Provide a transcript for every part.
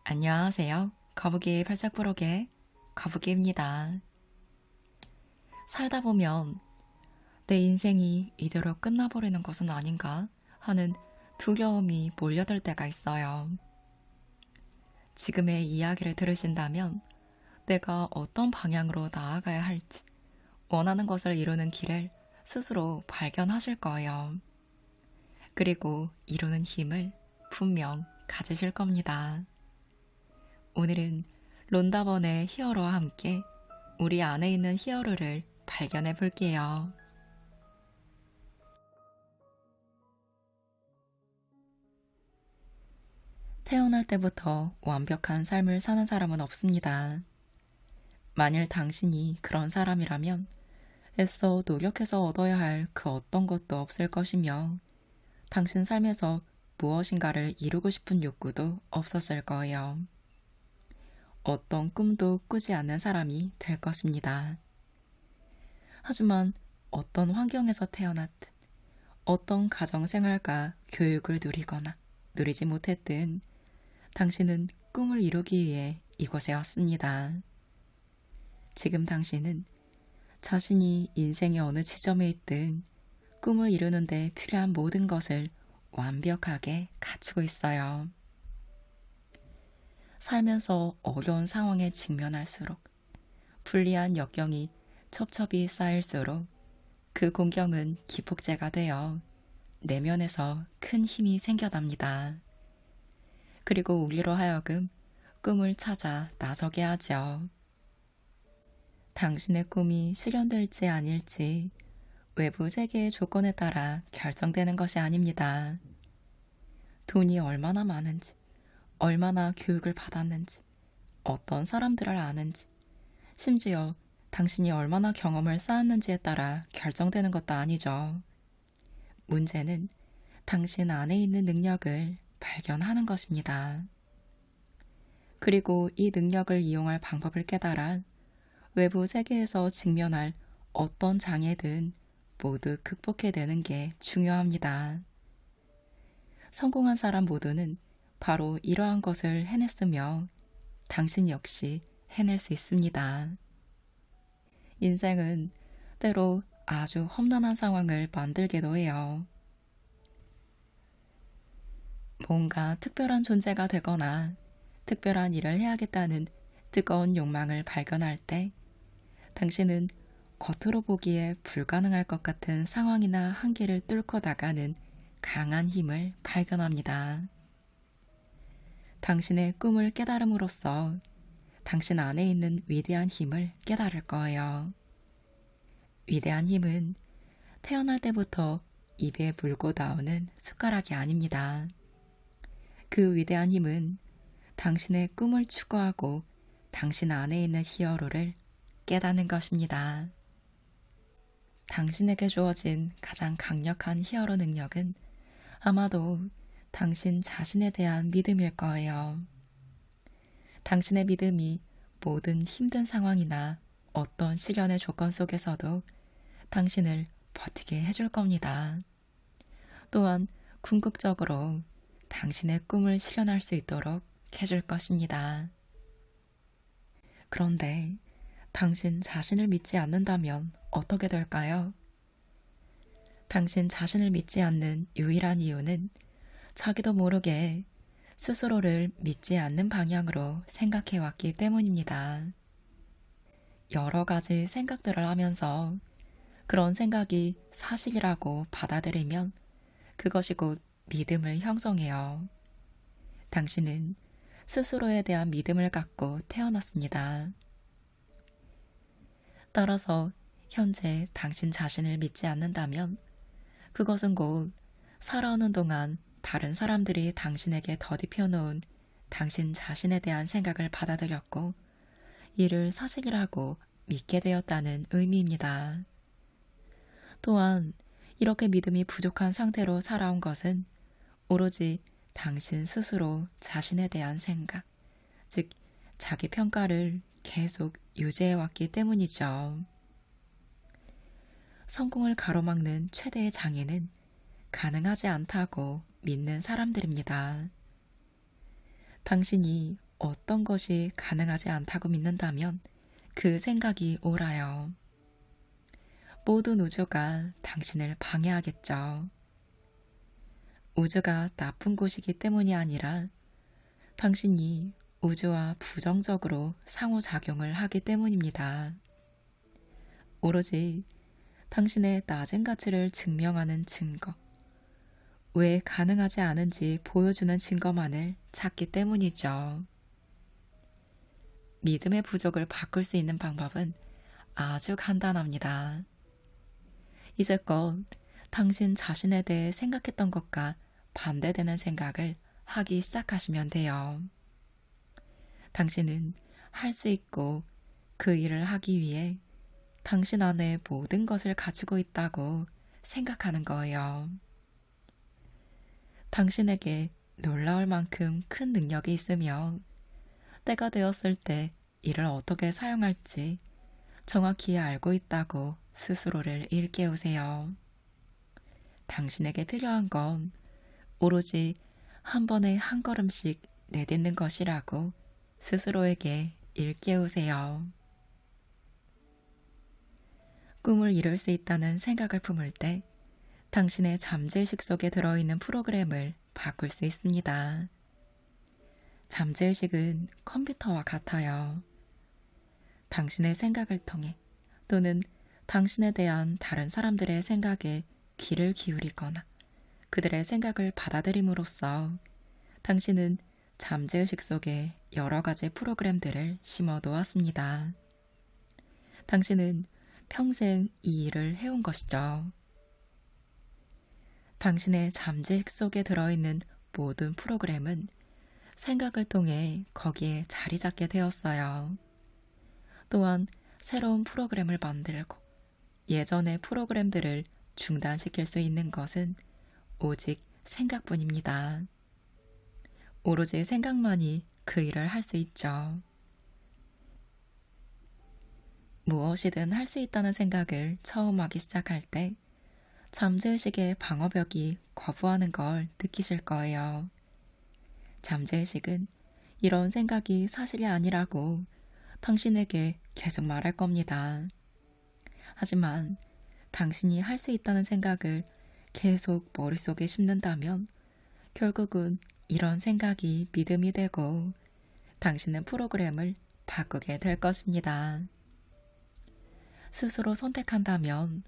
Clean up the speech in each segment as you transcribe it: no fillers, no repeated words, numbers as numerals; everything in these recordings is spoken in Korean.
안녕하세요. 거북이의 발작부록의 거북이입니다. 살다 보면 내 인생이 이대로 끝나버리는 것은 아닌가 하는 두려움이 몰려들 때가 있어요. 지금의 이야기를 들으신다면 내가 어떤 방향으로 나아가야 할지, 원하는 것을 이루는 길을 스스로 발견하실 거예요. 그리고 이루는 힘을 분명 가지실 겁니다. 오늘은 론다번의 히어로와 함께 우리 안에 있는 히어로를 발견해 볼게요. 태어날 때부터 완벽한 삶을 사는 사람은 없습니다. 만일 당신이 그런 사람이라면 애써 노력해서 얻어야 할 그 어떤 것도 없을 것이며 당신 삶에서 무엇인가를 이루고 싶은 욕구도 없었을 거예요. 어떤 꿈도 꾸지 않는 사람이 될 것입니다. 하지만 어떤 환경에서 태어났든 어떤 가정생활과 교육을 누리거나 누리지 못했든 당신은 꿈을 이루기 위해 이곳에 왔습니다. 지금 당신은 자신이 인생의 어느 지점에 있든 꿈을 이루는 데 필요한 모든 것을 완벽하게 갖추고 있어요. 살면서 어려운 상황에 직면할수록 불리한 역경이 첩첩이 쌓일수록 그 공경은 기폭제가 되어 내면에서 큰 힘이 생겨납니다. 그리고 우리로 하여금 꿈을 찾아 나서게 하죠. 당신의 꿈이 실현될지 아닐지 외부 세계의 조건에 따라 결정되는 것이 아닙니다. 돈이 얼마나 많은지, 얼마나 교육을 받았는지, 어떤 사람들을 아는지, 심지어 당신이 얼마나 경험을 쌓았는지에 따라 결정되는 것도 아니죠. 문제는 당신 안에 있는 능력을 발견하는 것입니다. 그리고 이 능력을 이용할 방법을 깨달아 외부 세계에서 직면할 어떤 장애든 모두 극복해내는 게 중요합니다. 성공한 사람 모두는 바로 이러한 것을 해냈으며 당신 역시 해낼 수 있습니다. 인생은 때로 아주 험난한 상황을 만들기도 해요. 뭔가 특별한 존재가 되거나 특별한 일을 해야겠다는 뜨거운 욕망을 발견할 때 당신은 겉으로 보기에 불가능할 것 같은 상황이나 한계를 뚫고 나가는 강한 힘을 발견합니다. 당신의 꿈을 깨달음으로써 당신 안에 있는 위대한 힘을 깨달을 거예요. 위대한 힘은 태어날 때부터 입에 물고 나오는 숟가락이 아닙니다. 그 위대한 힘은 당신의 꿈을 추구하고 당신 안에 있는 히어로를 깨닫는 것입니다. 당신에게 주어진 가장 강력한 히어로 능력은 아마도 당신 자신에 대한 믿음일 거예요. 당신의 믿음이 모든 힘든 상황이나 어떤 시련의 조건 속에서도 당신을 버티게 해줄 겁니다. 또한 궁극적으로 당신의 꿈을 실현할 수 있도록 해줄 것입니다. 그런데 당신 자신을 믿지 않는다면 어떻게 될까요? 당신 자신을 믿지 않는 유일한 이유는 자기도 모르게 스스로를 믿지 않는 방향으로 생각해 왔기 때문입니다. 여러 가지 생각들을 하면서 그런 생각이 사실이라고 받아들이면 그것이 곧 믿음을 형성해요. 당신은 스스로에 대한 믿음을 갖고 태어났습니다. 따라서 현재 당신 자신을 믿지 않는다면 그것은 곧 살아오는 동안 다른 사람들이 당신에게 더디펴 놓은 당신 자신에 대한 생각을 받아들였고 이를 사실이라고 믿게 되었다는 의미입니다. 또한 이렇게 믿음이 부족한 상태로 살아온 것은 오로지 당신 스스로 자신에 대한 생각, 즉 자기 평가를 계속 유지해왔기 때문이죠. 성공을 가로막는 최대의 장애는 가능하지 않다고 믿는 사람들입니다. 당신이 어떤 것이 가능하지 않다고 믿는다면 그 생각이 옳아요. 모든 우주가 당신을 방해하겠죠. 우주가 나쁜 곳이기 때문이 아니라 당신이 우주와 부정적으로 상호작용을 하기 때문입니다. 오로지 당신의 낮은 가치를 증명하는 증거, 왜 가능하지 않은지 보여주는 증거만을 찾기 때문이죠. 믿음의 부족을 바꿀 수 있는 방법은 아주 간단합니다. 이제껏 당신 자신에 대해 생각했던 것과 반대되는 생각을 하기 시작하시면 돼요. 당신은 할 수 있고 그 일을 하기 위해 당신 안에 모든 것을 가지고 있다고 생각하는 거예요. 당신에게 놀라울 만큼 큰 능력이 있으며 때가 되었을 때 이를 어떻게 사용할지 정확히 알고 있다고 스스로를 일깨우세요. 당신에게 필요한 건 오로지 한 번에 한 걸음씩 내딛는 것이라고 스스로에게 일깨우세요. 꿈을 이룰 수 있다는 생각을 품을 때 당신의 잠재의식 속에 들어있는 프로그램을 바꿀 수 있습니다. 잠재의식은 컴퓨터와 같아요. 당신의 생각을 통해 또는 당신에 대한 다른 사람들의 생각에 귀를 기울이거나 그들의 생각을 받아들임으로써 당신은 잠재의식 속에 여러 가지 프로그램들을 심어 놓았습니다. 당신은 평생 이 일을 해온 것이죠. 당신의 잠재의식 속에 들어있는 모든 프로그램은 생각을 통해 거기에 자리 잡게 되었어요. 또한 새로운 프로그램을 만들고 예전의 프로그램들을 중단시킬 수 있는 것은 오직 생각뿐입니다. 오로지 생각만이 그 일을 할 수 있죠. 무엇이든 할 수 있다는 생각을 처음 하기 시작할 때 잠재의식의 방어벽이 거부하는 걸 느끼실 거예요. 잠재의식은 이런 생각이 사실이 아니라고 당신에게 계속 말할 겁니다. 하지만 당신이 할 수 있다는 생각을 계속 머릿속에 심는다면 결국은 이런 생각이 믿음이 되고 당신은 프로그램을 바꾸게 될 것입니다. 스스로 선택한다면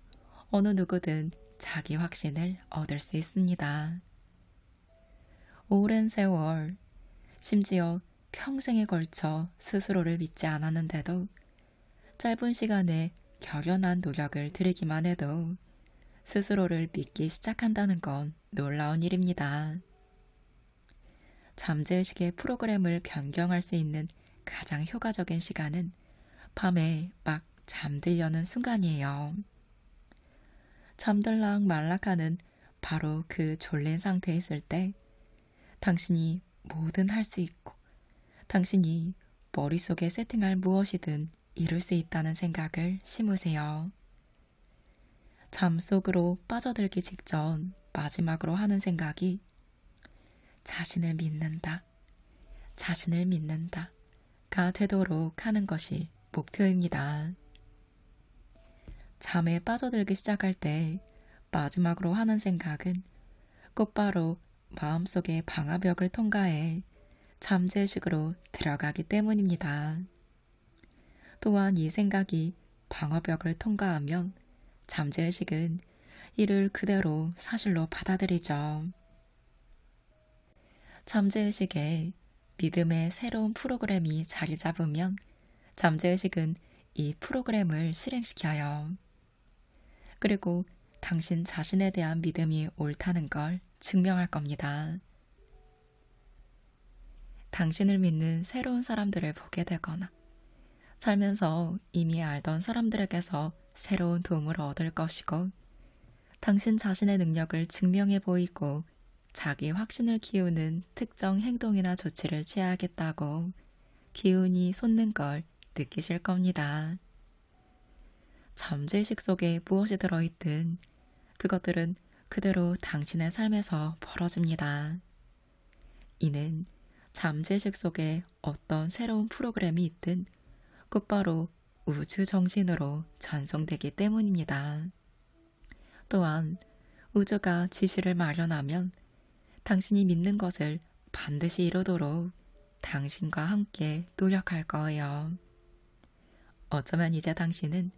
어느 누구든 자기 확신을 얻을 수 있습니다. 오랜 세월, 심지어 평생에 걸쳐 스스로를 믿지 않았는데도 짧은 시간에 결연한 노력을 들이기만 해도 스스로를 믿기 시작한다는 건 놀라운 일입니다. 잠재의식의 프로그램을 변경할 수 있는 가장 효과적인 시간은 밤에 막 잠들려는 순간이에요. 잠들락 말락하는 바로 그 졸린 상태에 있을 때 당신이 뭐든 할 수 있고 당신이 머릿속에 세팅할 무엇이든 이룰 수 있다는 생각을 심으세요. 잠속으로 빠져들기 직전 마지막으로 하는 생각이 자신을 믿는다, 자신을 믿는다가 되도록 하는 것이 목표입니다. 잠에 빠져들기 시작할 때 마지막으로 하는 생각은 곧바로 마음속의 방화벽을 통과해 잠재의식으로 들어가기 때문입니다. 또한 이 생각이 방화벽을 통과하면 잠재의식은 이를 그대로 사실로 받아들이죠. 잠재의식에 믿음의 새로운 프로그램이 자리 잡으면 잠재의식은 이 프로그램을 실행시켜요. 그리고 당신 자신에 대한 믿음이 옳다는 걸 증명할 겁니다. 당신을 믿는 새로운 사람들을 보게 되거나 살면서 이미 알던 사람들에게서 새로운 도움을 얻을 것이고 당신 자신의 능력을 증명해 보이고 자기 확신을 키우는 특정 행동이나 조치를 취하겠다고 기운이 솟는 걸 느끼실 겁니다. 잠재의식 속에 무엇이 들어있든 그것들은 그대로 당신의 삶에서 벌어집니다. 이는 잠재의식 속에 어떤 새로운 프로그램이 있든 곧바로 우주 정신으로 전송되기 때문입니다. 또한 우주가 지시를 마련하면 당신이 믿는 것을 반드시 이루도록 당신과 함께 노력할 거예요. 어쩌면 이제 당신은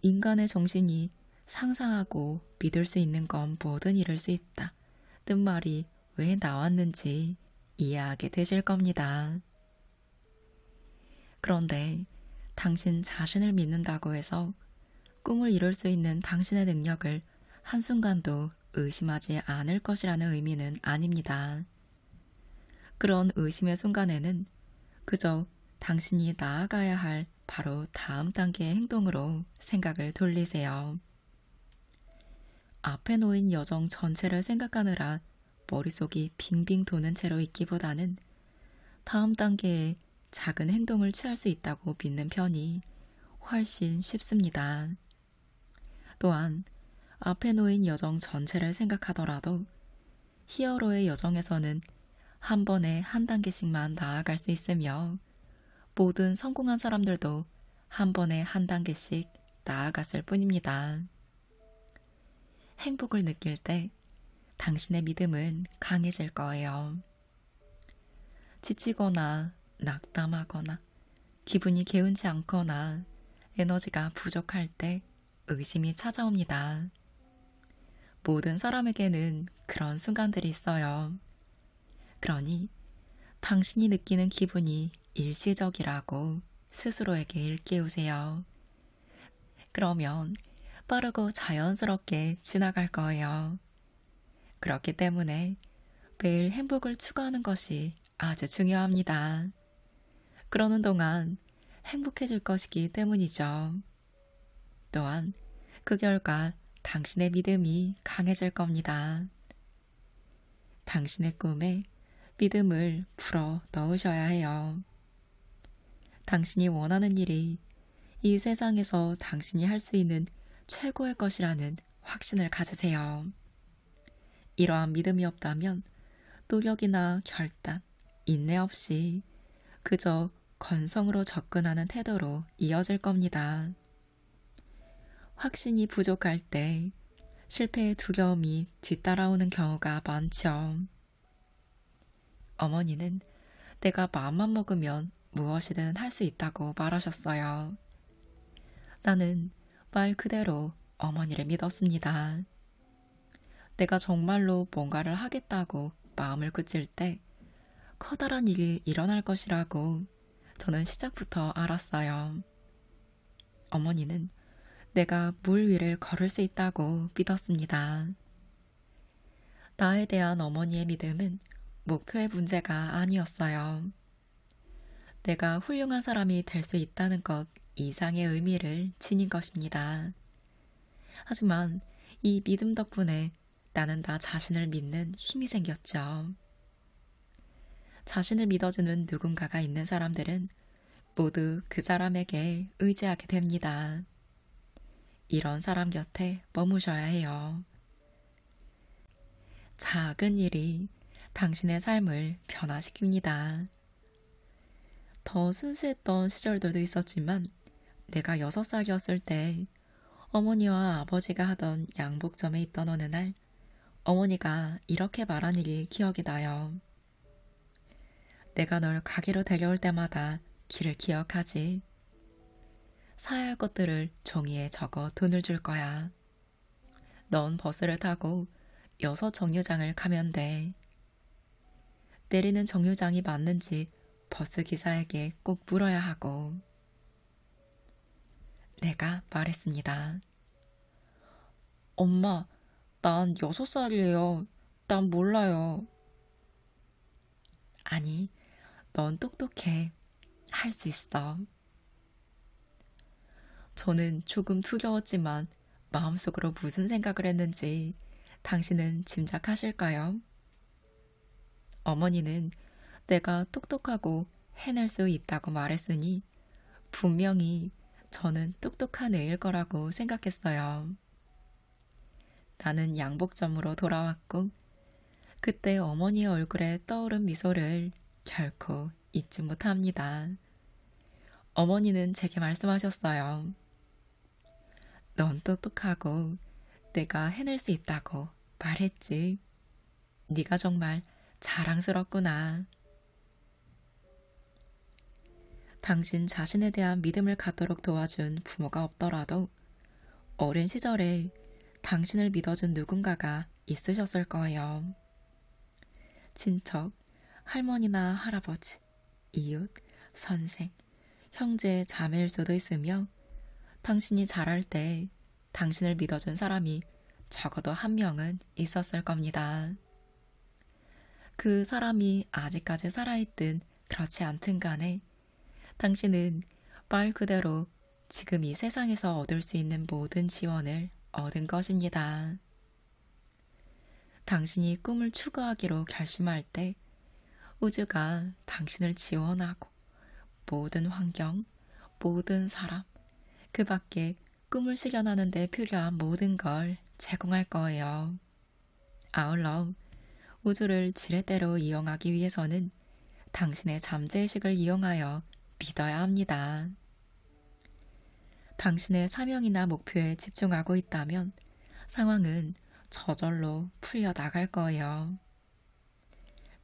인간의 정신이 상상하고 믿을 수 있는 건 뭐든 이룰 수 있다 뜬 말이 왜 나왔는지 이해하게 되실 겁니다. 그런데 당신 자신을 믿는다고 해서 꿈을 이룰 수 있는 당신의 능력을 한순간도 의심하지 않을 것이라는 의미는 아닙니다. 그런 의심의 순간에는 그저 당신이 나아가야 할 바로 다음 단계의 행동으로 생각을 돌리세요. 앞에 놓인 여정 전체를 생각하느라 머릿속이 빙빙 도는 채로 있기보다는 다음 단계에 작은 행동을 취할 수 있다고 믿는 편이 훨씬 쉽습니다. 또한 앞에 놓인 여정 전체를 생각하더라도 히어로의 여정에서는 한 번에 한 단계씩만 나아갈 수 있으며 모든 성공한 사람들도 한 번에 한 단계씩 나아갔을 뿐입니다. 행복을 느낄 때 당신의 믿음은 강해질 거예요. 지치거나 낙담하거나 기분이 개운치 않거나 에너지가 부족할 때 의심이 찾아옵니다. 모든 사람에게는 그런 순간들이 있어요. 그러니 당신이 느끼는 기분이 일시적이라고 스스로에게 일깨우세요. 그러면 빠르고 자연스럽게 지나갈 거예요. 그렇기 때문에 매일 행복을 추구하는 것이 아주 중요합니다. 그러는 동안 행복해질 것이기 때문이죠. 또한 그 결과 당신의 믿음이 강해질 겁니다. 당신의 꿈에 믿음을 불어 넣으셔야 해요. 당신이 원하는 일이 이 세상에서 당신이 할 수 있는 최고의 것이라는 확신을 가지세요. 이러한 믿음이 없다면 노력이나 결단, 인내 없이 그저 건성으로 접근하는 태도로 이어질 겁니다. 확신이 부족할 때 실패의 두려움이 뒤따라오는 경우가 많죠. 어머니는 내가 마음만 먹으면 무엇이든 할 수 있다고 말하셨어요. 나는 말 그대로 어머니를 믿었습니다. 내가 정말로 뭔가를 하겠다고 마음을 굳힐 때 커다란 일이 일어날 것이라고 저는 시작부터 알았어요. 어머니는 내가 물 위를 걸을 수 있다고 믿었습니다. 나에 대한 어머니의 믿음은 목표의 문제가 아니었어요. 내가 훌륭한 사람이 될 수 있다는 것 이상의 의미를 지닌 것입니다. 하지만 이 믿음 덕분에 나는 나 자신을 믿는 힘이 생겼죠. 자신을 믿어주는 누군가가 있는 사람들은 모두 그 사람에게 의지하게 됩니다. 이런 사람 곁에 머무셔야 해요. 작은 일이 당신의 삶을 변화시킵니다. 더 순수했던 시절들도 있었지만 내가 6살이었을 때 어머니와 아버지가 하던 양복점에 있던 어느 날 어머니가 이렇게 말한 일이 기억이 나요. 내가 널 가게로 데려올 때마다 길을 기억하지. 사야 할 것들을 종이에 적어 돈을 줄 거야. 넌 버스를 타고 6 정류장을 가면 돼. 내리는 정류장이 맞는지 버스 기사에게 꼭 물어야 하고. 내가 말했습니다. 엄마, 난 6살이에요. 난 몰라요. 아니, 넌 똑똑해. 할 수 있어. 저는 조금 두려웠지만 마음속으로 무슨 생각을 했는지 당신은 짐작하실까요? 어머니는 내가 똑똑하고 해낼 수 있다고 말했으니 분명히 저는 똑똑한 애일 거라고 생각했어요. 나는 양복점으로 돌아왔고 그때 어머니의 얼굴에 떠오른 미소를 결코 잊지 못합니다. 어머니는 제게 말씀하셨어요. 넌 똑똑하고 내가 해낼 수 있다고 말했지. 네가 정말 자랑스럽구나. 당신 자신에 대한 믿음을 갖도록 도와준 부모가 없더라도 어린 시절에 당신을 믿어준 누군가가 있으셨을 거예요. 친척, 할머니나 할아버지, 이웃, 선생, 형제, 자매일 수도 있으며 당신이 자랄 때 당신을 믿어준 사람이 적어도 한 명은 있었을 겁니다. 그 사람이 아직까지 살아있든 그렇지 않든 간에 당신은 말 그대로 지금 이 세상에서 얻을 수 있는 모든 지원을 얻은 것입니다. 당신이 꿈을 추구하기로 결심할 때 우주가 당신을 지원하고 모든 환경, 모든 사람, 그 밖에 꿈을 실현하는 데 필요한 모든 걸 제공할 거예요. 아울러 우주를 지렛대로 이용하기 위해서는 당신의 잠재의식을 이용하여 믿어야 합니다. 당신의 사명이나 목표에 집중하고 있다면 상황은 저절로 풀려 나갈 거예요.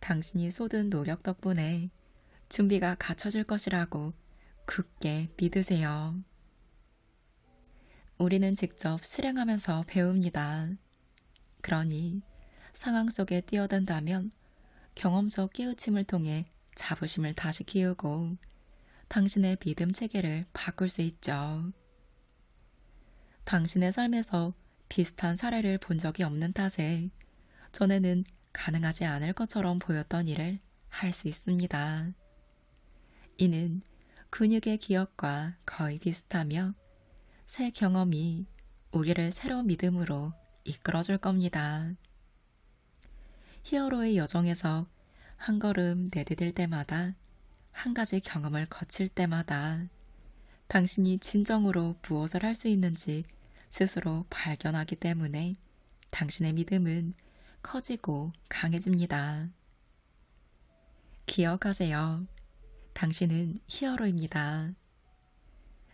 당신이 쏟은 노력 덕분에 준비가 갖춰질 것이라고 굳게 믿으세요. 우리는 직접 실행하면서 배웁니다. 그러니 상황 속에 뛰어든다면 경험적 깨우침을 통해 자부심을 다시 키우고 당신의 믿음 체계를 바꿀 수 있죠. 당신의 삶에서 비슷한 사례를 본 적이 없는 탓에 전에는 가능하지 않을 것처럼 보였던 일을 할 수 있습니다. 이는 근육의 기억과 거의 비슷하며 새 경험이 우리를 새로운 믿음으로 이끌어줄 겁니다. 히어로의 여정에서 한 걸음 내디딜 때마다 한 가지 경험을 거칠 때마다 당신이 진정으로 무엇을 할 수 있는지 스스로 발견하기 때문에 당신의 믿음은 커지고 강해집니다. 기억하세요. 당신은 히어로입니다.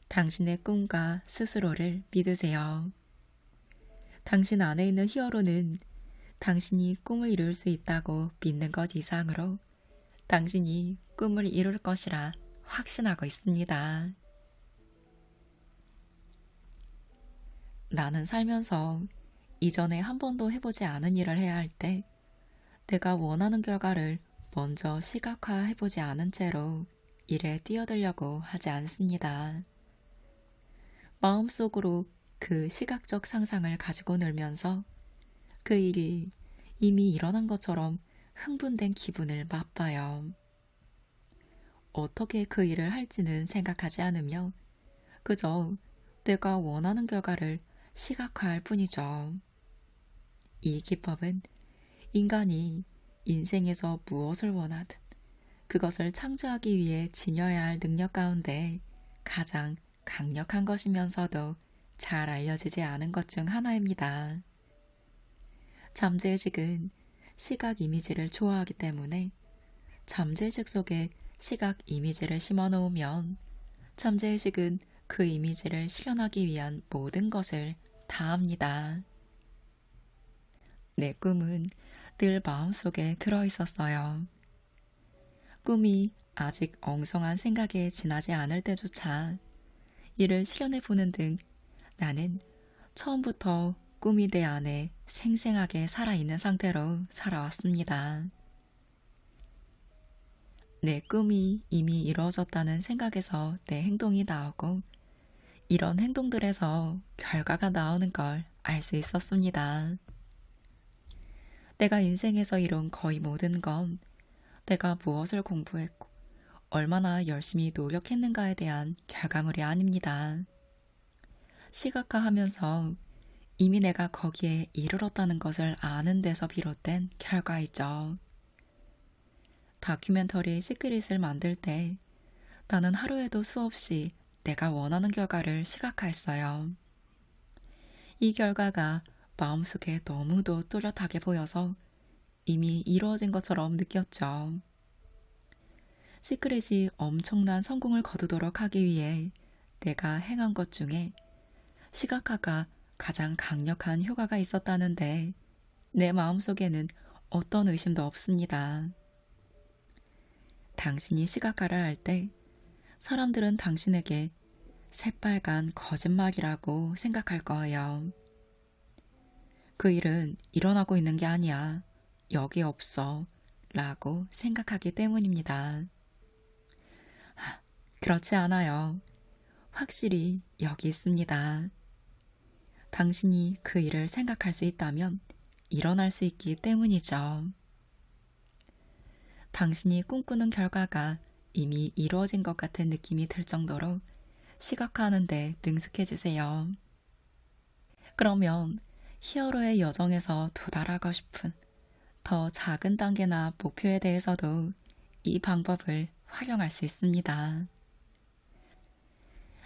당신의 꿈과 스스로를 믿으세요. 당신 안에 있는 히어로는 당신이 꿈을 이룰 수 있다고 믿는 것 이상으로 당신이 꿈을 이룰 것이라 확신하고 있습니다. 나는 살면서 이전에 한 번도 해보지 않은 일을 해야 할 때 내가 원하는 결과를 먼저 시각화해보지 않은 채로 일에 뛰어들려고 하지 않습니다. 마음속으로 그 시각적 상상을 가지고 놀면서 그 일이 이미 일어난 것처럼 흥분된 기분을 맛봐요. 어떻게 그 일을 할지는 생각하지 않으며 그저 내가 원하는 결과를 시각화할 뿐이죠. 이 기법은 인간이 인생에서 무엇을 원하든 그것을 창조하기 위해 지녀야 할 능력 가운데 가장 강력한 것이면서도 잘 알려지지 않은 것 중 하나입니다. 잠재의식은 시각 이미지를 좋아하기 때문에 잠재의식 속에 시각 이미지를 심어 놓으면 잠재의식은 그 이미지를 실현하기 위한 모든 것을 다 합니다. 내 꿈은 늘 마음속에 들어있었어요. 꿈이 아직 엉성한 생각에 지나지 않을 때조차 이를 실현해보는 등 나는 처음부터 꿈이 내 안에 생생하게 살아있는 상태로 살아왔습니다. 내 꿈이 이미 이루어졌다는 생각에서 내 행동이 나오고 이런 행동들에서 결과가 나오는 걸 알 수 있었습니다. 내가 인생에서 이룬 거의 모든 건 내가 무엇을 공부했고 얼마나 열심히 노력했는가에 대한 결과물이 아닙니다. 시각화하면서 이미 내가 거기에 이르렀다는 것을 아는 데서 비롯된 결과이죠. 다큐멘터리 시크릿을 만들 때 나는 하루에도 수없이 내가 원하는 결과를 시각화했어요. 이 결과가 마음속에 너무도 또렷하게 보여서 이미 이루어진 것처럼 느꼈죠. 시크릿이 엄청난 성공을 거두도록 하기 위해 내가 행한 것 중에 시각화가 가장 강력한 효과가 있었다는데 내 마음속에는 어떤 의심도 없습니다. 당신이 시각화를 할 때 사람들은 당신에게 새빨간 거짓말이라고 생각할 거예요. 그 일은 일어나고 있는 게 아니야. 여기 없어. 라고 생각하기 때문입니다. 그렇지 않아요. 확실히 여기 있습니다. 당신이 그 일을 생각할 수 있다면 일어날 수 있기 때문이죠. 당신이 꿈꾸는 결과가 이미 이루어진 것 같은 느낌이 들 정도로 시각화하는데 능숙해지세요. 그러면 히어로의 여정에서 도달하고 싶은 더 작은 단계나 목표에 대해서도 이 방법을 활용할 수 있습니다.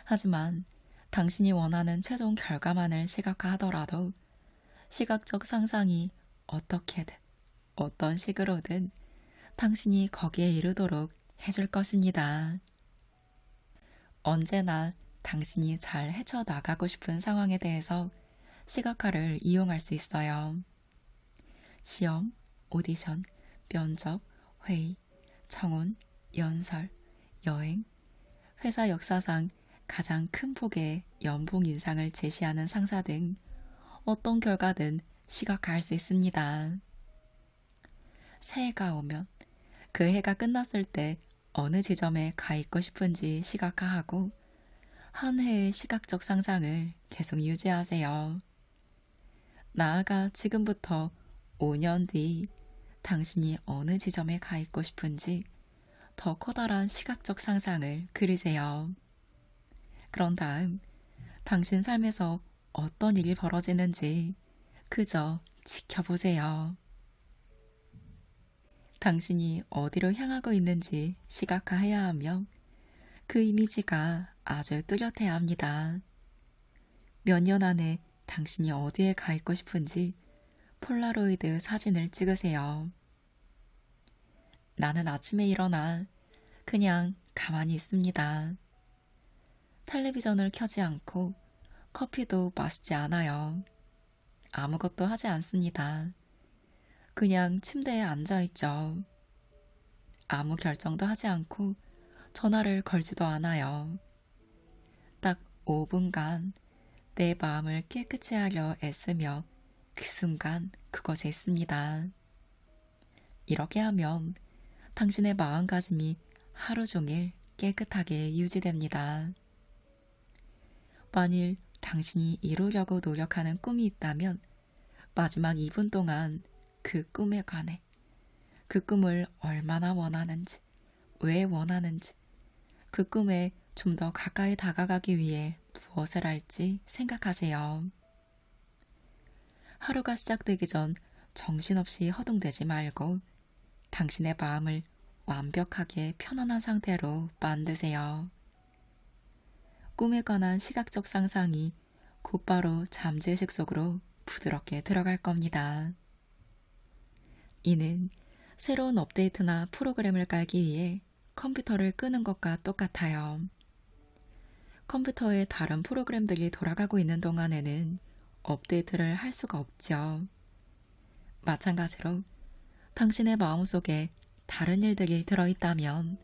하지만 당신이 원하는 최종 결과만을 시각화하더라도 시각적 상상이 어떻게든 어떤 식으로든 당신이 거기에 이르도록 해줄 것입니다. 언제나 당신이 잘 헤쳐나가고 싶은 상황에 대해서 시각화를 이용할 수 있어요. 시험, 오디션, 면접, 회의, 청혼, 연설, 여행, 회사 역사상 가장 큰 폭의 연봉 인상을 제시하는 상사 등 어떤 결과든 시각화할 수 있습니다. 새해가 오면 그 해가 끝났을 때 어느 지점에 가 있고 싶은지 시각화하고 한 해의 시각적 상상을 계속 유지하세요. 나아가 지금부터 5년 뒤 당신이 어느 지점에 가 있고 싶은지 더 커다란 시각적 상상을 그리세요. 그런 다음 당신 삶에서 어떤 일이 벌어지는지 그저 지켜보세요. 당신이 어디로 향하고 있는지 시각화해야 하며 그 이미지가 아주 뚜렷해야 합니다. 몇 년 안에 당신이 어디에 가 있고 싶은지 폴라로이드 사진을 찍으세요. 나는 아침에 일어나 그냥 가만히 있습니다. 텔레비전을 켜지 않고 커피도 마시지 않아요. 아무것도 하지 않습니다. 그냥 침대에 앉아있죠. 아무 결정도 하지 않고 전화를 걸지도 않아요. 딱 5분간 내 마음을 깨끗이 하려 애쓰며 그 순간 그것에 있습니다. 이렇게 하면 당신의 마음가짐이 하루 종일 깨끗하게 유지됩니다. 만일 당신이 이루려고 노력하는 꿈이 있다면 마지막 2분 동안 그 꿈에 관해 그 꿈을 얼마나 원하는지, 왜 원하는지, 그 꿈에 좀 더 가까이 다가가기 위해 무엇을 할지 생각하세요. 하루가 시작되기 전 정신없이 허둥대지 말고 당신의 마음을 완벽하게 편안한 상태로 만드세요. 꿈에 관한 시각적 상상이 곧바로 잠재의식 속으로 부드럽게 들어갈 겁니다. 이는 새로운 업데이트나 프로그램을 깔기 위해 컴퓨터를 끄는 것과 똑같아요. 컴퓨터에 다른 프로그램들이 돌아가고 있는 동안에는 업데이트를 할 수가 없죠. 마찬가지로 당신의 마음속에 다른 일들이 들어있다면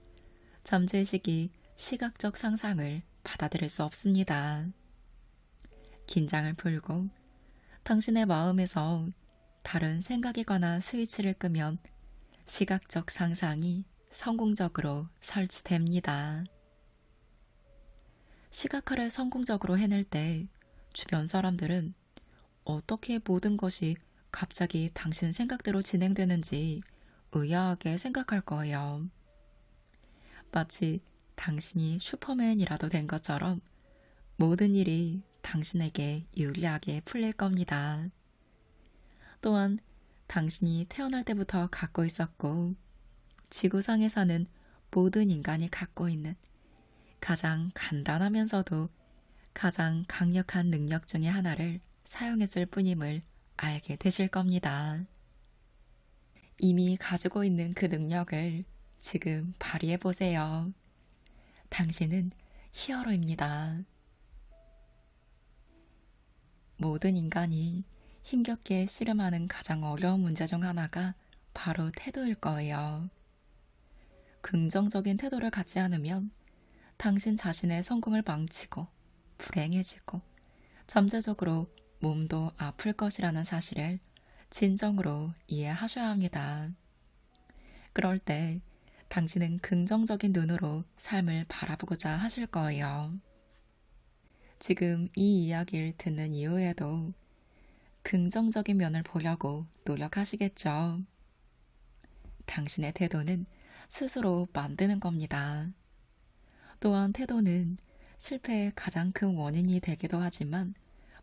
잠재의식이 시각적 상상을 받아들일 수 없습니다. 긴장을 풀고 당신의 마음에서 다른 생각에 관한 스위치를 끄면 시각적 상상이 성공적으로 설치됩니다. 시각화를 성공적으로 해낼 때 주변 사람들은 어떻게 모든 것이 갑자기 당신 생각대로 진행되는지 의아하게 생각할 거예요. 마치 당신이 슈퍼맨이라도 된 것처럼 모든 일이 당신에게 유리하게 풀릴 겁니다. 또한 당신이 태어날 때부터 갖고 있었고 지구상에 사는 모든 인간이 갖고 있는 가장 간단하면서도 가장 강력한 능력 중에 하나를 사용했을 뿐임을 알게 되실 겁니다. 이미 가지고 있는 그 능력을 지금 발휘해 보세요. 당신은 히어로입니다. 모든 인간이 힘겹게 씨름하는 가장 어려운 문제 중 하나가 바로 태도일 거예요. 긍정적인 태도를 갖지 않으면 당신 자신의 성공을 망치고 불행해지고 잠재적으로 몸도 아플 것이라는 사실을 진정으로 이해하셔야 합니다. 그럴 때 당신은 긍정적인 눈으로 삶을 바라보고자 하실 거예요. 지금 이 이야기를 듣는 이후에도 긍정적인 면을 보려고 노력하시겠죠. 당신의 태도는 스스로 만드는 겁니다. 또한 태도는 실패의 가장 큰 원인이 되기도 하지만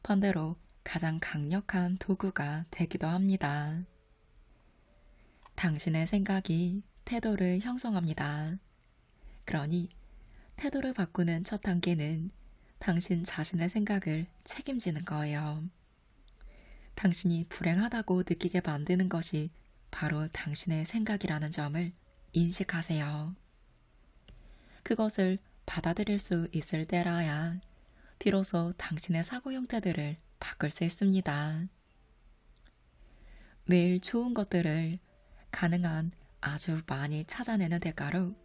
반대로 가장 강력한 도구가 되기도 합니다. 당신의 생각이 태도를 형성합니다. 그러니 태도를 바꾸는 첫 단계는 당신 자신의 생각을 책임지는 거예요. 당신이 불행하다고 느끼게 만드는 것이 바로 당신의 생각이라는 점을 인식하세요. 그것을 받아들일 수 있을 때라야 비로소 당신의 사고 형태들을 바꿀 수 있습니다. 매일 좋은 것들을 가능한 아주 많이 찾아내는 대가로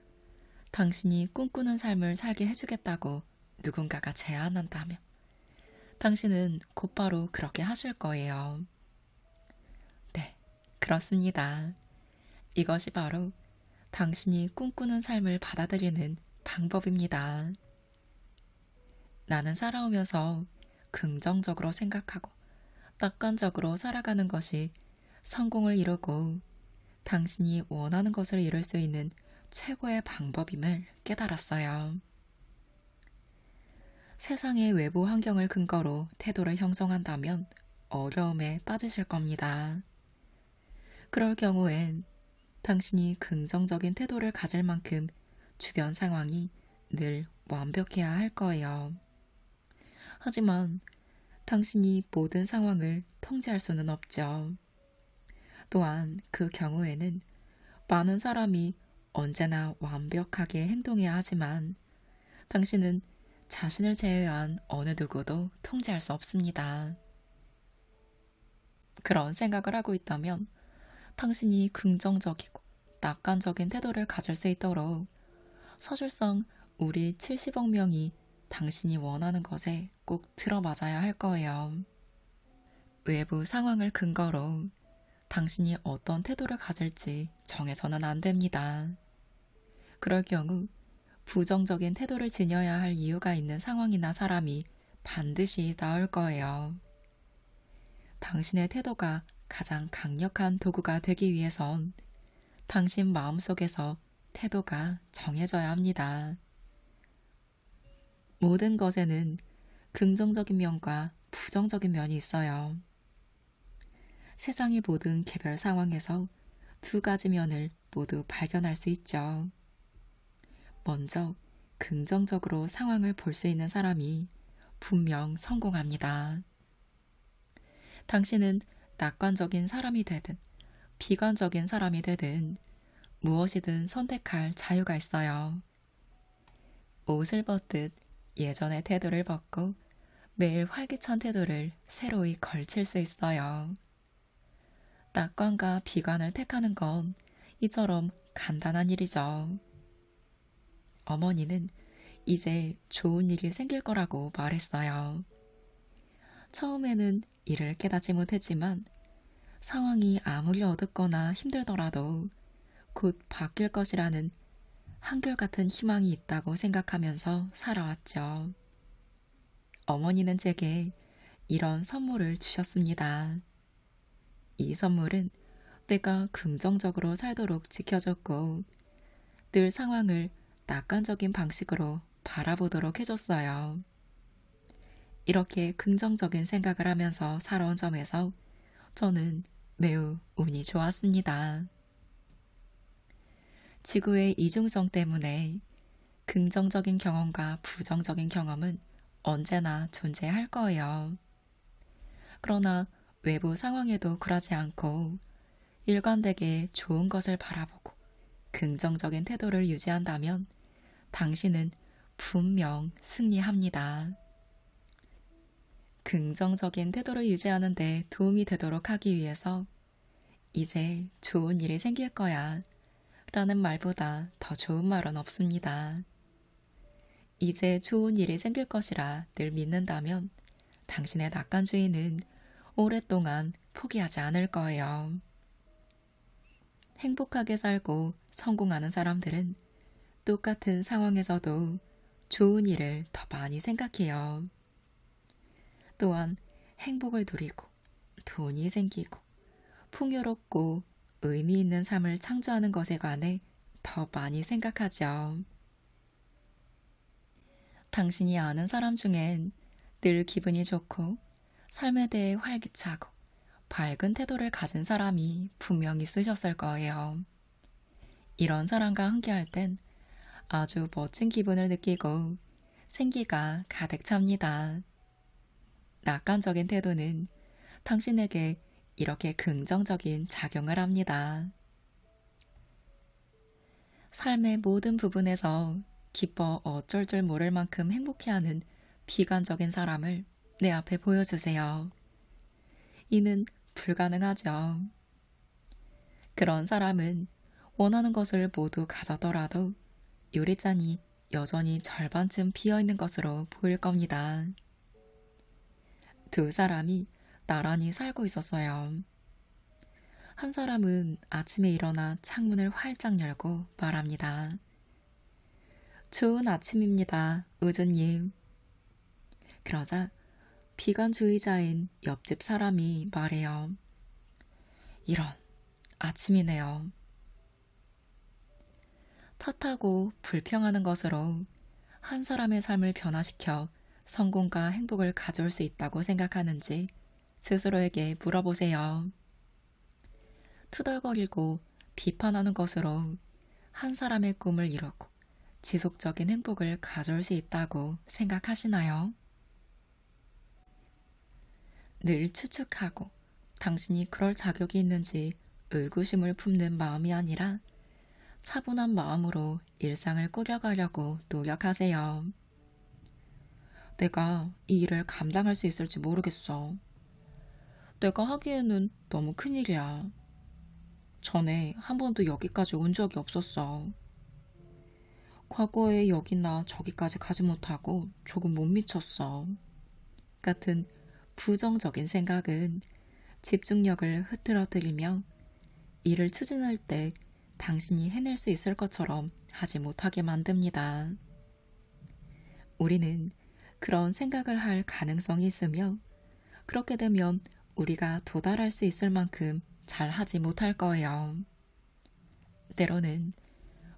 당신이 꿈꾸는 삶을 살게 해주겠다고 누군가가 제안한다면 당신은 곧바로 그렇게 하실 거예요. 네, 그렇습니다. 이것이 바로 당신이 꿈꾸는 삶을 받아들이는 방법입니다. 나는 살아오면서 긍정적으로 생각하고 낙관적으로 살아가는 것이 성공을 이루고 당신이 원하는 것을 이룰 수 있는 최고의 방법임을 깨달았어요. 세상의 외부 환경을 근거로 태도를 형성한다면 어려움에 빠지실 겁니다. 그럴 경우엔 당신이 긍정적인 태도를 가질 만큼 주변 상황이 늘 완벽해야 할 거예요. 하지만 당신이 모든 상황을 통제할 수는 없죠. 또한 그 경우에는 많은 사람이 언제나 완벽하게 행동해야 하지만 당신은 자신을 제외한 어느 누구도 통제할 수 없습니다. 그런 생각을 하고 있다면 당신이 긍정적이고 낙관적인 태도를 가질 수 있도록 사실상 우리 70억 명이 당신이 원하는 것에 꼭 들어맞아야 할 거예요. 외부 상황을 근거로 당신이 어떤 태도를 가질지 정해서는 안 됩니다. 그럴 경우 부정적인 태도를 지녀야 할 이유가 있는 상황이나 사람이 반드시 나올 거예요. 당신의 태도가 가장 강력한 도구가 되기 위해선 당신 마음속에서 태도가 정해져야 합니다. 모든 것에는 긍정적인 면과 부정적인 면이 있어요. 세상의 모든 개별 상황에서 두 가지 면을 모두 발견할 수 있죠. 먼저 긍정적으로 상황을 볼 수 있는 사람이 분명 성공합니다. 당신은 낙관적인 사람이 되든 비관적인 사람이 되든 무엇이든 선택할 자유가 있어요. 옷을 벗듯 예전의 태도를 벗고 매일 활기찬 태도를 새로이 걸칠 수 있어요. 낙관과 비관을 택하는 건 이처럼 간단한 일이죠. 어머니는 이제 좋은 일이 생길 거라고 말했어요. 처음에는 이를 깨닫지 못했지만 상황이 아무리 어둡거나 힘들더라도 곧 바뀔 것이라는 한결같은 희망이 있다고 생각하면서 살아왔죠. 어머니는 제게 이런 선물을 주셨습니다. 이 선물은 내가 긍정적으로 살도록 지켜줬고 늘 상황을 낙관적인 방식으로 바라보도록 해줬어요. 이렇게 긍정적인 생각을 하면서 살아온 점에서 저는 매우 운이 좋았습니다. 지구의 이중성 때문에 긍정적인 경험과 부정적인 경험은 언제나 존재할 거예요. 그러나 외부 상황에도 굴하지 않고 일관되게 좋은 것을 바라보고 긍정적인 태도를 유지한다면 당신은 분명 승리합니다. 긍정적인 태도를 유지하는 데 도움이 되도록 하기 위해서 이제 좋은 일이 생길 거야 라는 말보다 더 좋은 말은 없습니다. 이제 좋은 일이 생길 것이라 늘 믿는다면 당신의 낙관주의는 오랫동안 포기하지 않을 거예요. 행복하게 살고 성공하는 사람들은 똑같은 상황에서도 좋은 일을 더 많이 생각해요. 또한 행복을 누리고 돈이 생기고 풍요롭고 의미 있는 삶을 창조하는 것에 관해 더 많이 생각하죠. 당신이 아는 사람 중엔 늘 기분이 좋고 삶에 대해 활기차고 밝은 태도를 가진 사람이 분명 있으셨을 거예요. 이런 사람과 함께할 땐 아주 멋진 기분을 느끼고 생기가 가득 찹니다. 낙관적인 태도는 당신에게 이렇게 긍정적인 작용을 합니다. 삶의 모든 부분에서 기뻐 어쩔 줄 모를 만큼 행복해하는 비관적인 사람을 내 앞에 보여주세요. 이는 불가능하죠. 그런 사람은 원하는 것을 모두 가졌더라도 요리잔이 여전히 절반쯤 비어있는 것으로 보일 겁니다. 두 사람이 나란히 살고 있었어요. 한 사람은 아침에 일어나 창문을 활짝 열고 말합니다. 좋은 아침입니다, 우주님. 그러자 비관주의자인 옆집 사람이 말해요. 이런, 아침이네요. 탓하고 불평하는 것으로 한 사람의 삶을 변화시켜 성공과 행복을 가져올 수 있다고 생각하는지 스스로에게 물어보세요. 투덜거리고 비판하는 것으로 한 사람의 꿈을 이루고 지속적인 행복을 가져올 수 있다고 생각하시나요? 늘 추측하고 당신이 그럴 자격이 있는지 의구심을 품는 마음이 아니라 차분한 마음으로 일상을 꾸려가려고 노력하세요. 내가 이 일을 감당할 수 있을지 모르겠어. 내가 하기에는 너무 큰일이야. 전에 한 번도 여기까지 온 적이 없었어. 과거에 여기나 저기까지 가지 못하고 조금 못 미쳤어. 같은 부정적인 생각은 집중력을 흐트러뜨리며 일을 추진할 때 당신이 해낼 수 있을 것처럼 하지 못하게 만듭니다. 우리는 그런 생각을 할 가능성이 있으며 그렇게 되면 우리가 도달할 수 있을 만큼 잘 하지 못할 거예요. 때로는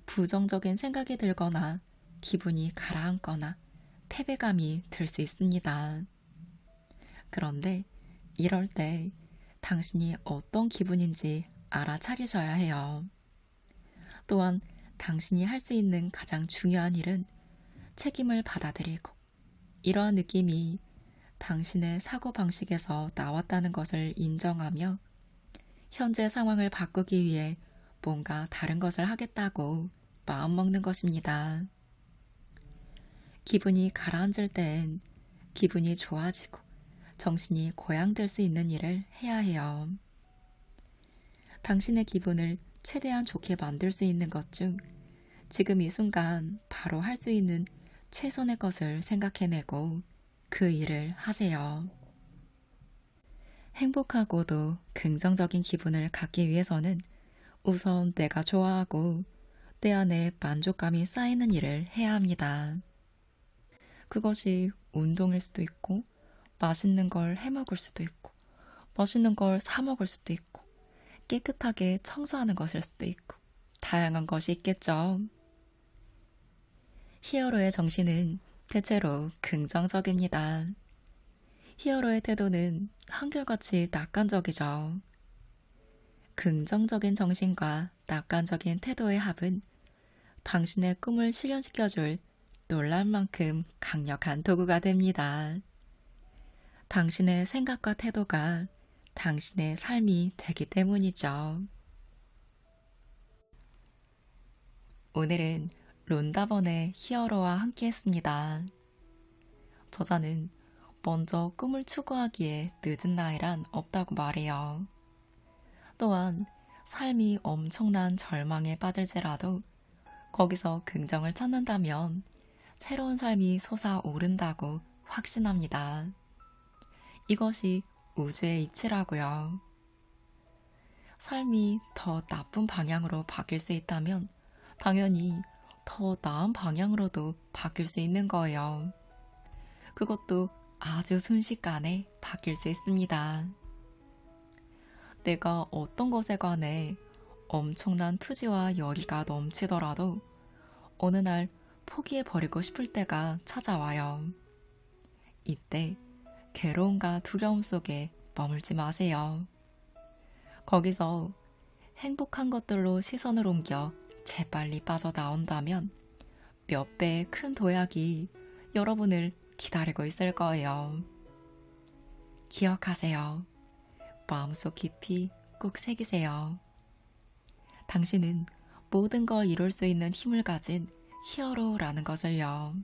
부정적인 생각이 들거나 기분이 가라앉거나 패배감이 들 수 있습니다. 그런데 이럴 때 당신이 어떤 기분인지 알아차리셔야 해요. 또한 당신이 할 수 있는 가장 중요한 일은 책임을 받아들이고 이러한 느낌이 당신의 사고방식에서 나왔다는 것을 인정하며 현재 상황을 바꾸기 위해 뭔가 다른 것을 하겠다고 마음먹는 것입니다. 기분이 가라앉을 땐 기분이 좋아지고 정신이 고양될 수 있는 일을 해야 해요. 당신의 기분을 최대한 좋게 만들 수 있는 것 중 지금 이 순간 바로 할 수 있는 최선의 것을 생각해내고 그 일을 하세요. 행복하고도 긍정적인 기분을 갖기 위해서는 우선 내가 좋아하고 내 안에 만족감이 쌓이는 일을 해야 합니다. 그것이 운동일 수도 있고 맛있는 걸 해먹을 수도 있고 멋있는 걸 사먹을 수도 있고 깨끗하게 청소하는 것일 수도 있고 다양한 것이 있겠죠. 히어로의 정신은 대체로 긍정적입니다. 히어로의 태도는 한결같이 낙관적이죠. 긍정적인 정신과 낙관적인 태도의 합은 당신의 꿈을 실현시켜줄 놀랄 만큼 강력한 도구가 됩니다. 당신의 생각과 태도가 당신의 삶이 되기 때문이죠. 오늘은 론다번의 히어로와 함께 했습니다. 저자는 먼저 꿈을 추구하기에 늦은 나이란 없다고 말해요. 또한 삶이 엄청난 절망에 빠질지라도 거기서 긍정을 찾는다면 새로운 삶이 솟아오른다고 확신합니다. 이것이 우주의 이치라고요. 삶이 더 나쁜 방향으로 바뀔 수 있다면 당연히 더 나은 방향으로도 바뀔 수 있는 거예요. 그것도 아주 순식간에 바뀔 수 있습니다. 내가 어떤 것에 관해 엄청난 투지와 열의가 넘치더라도 어느 날 포기해버리고 싶을 때가 찾아와요. 이때 괴로움과 두려움 속에 머물지 마세요. 거기서 행복한 것들로 시선을 옮겨 재빨리 빠져나온다면 몇 배의 큰 도약이 여러분을 기다리고 있을 거예요. 기억하세요. 마음속 깊이 꼭 새기세요. 당신은 모든 걸 이룰 수 있는 힘을 가진 히어로라는 것을요.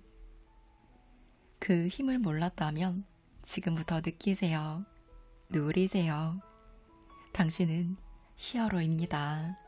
그 힘을 몰랐다면 지금부터 느끼세요. 누리세요. 당신은 히어로입니다.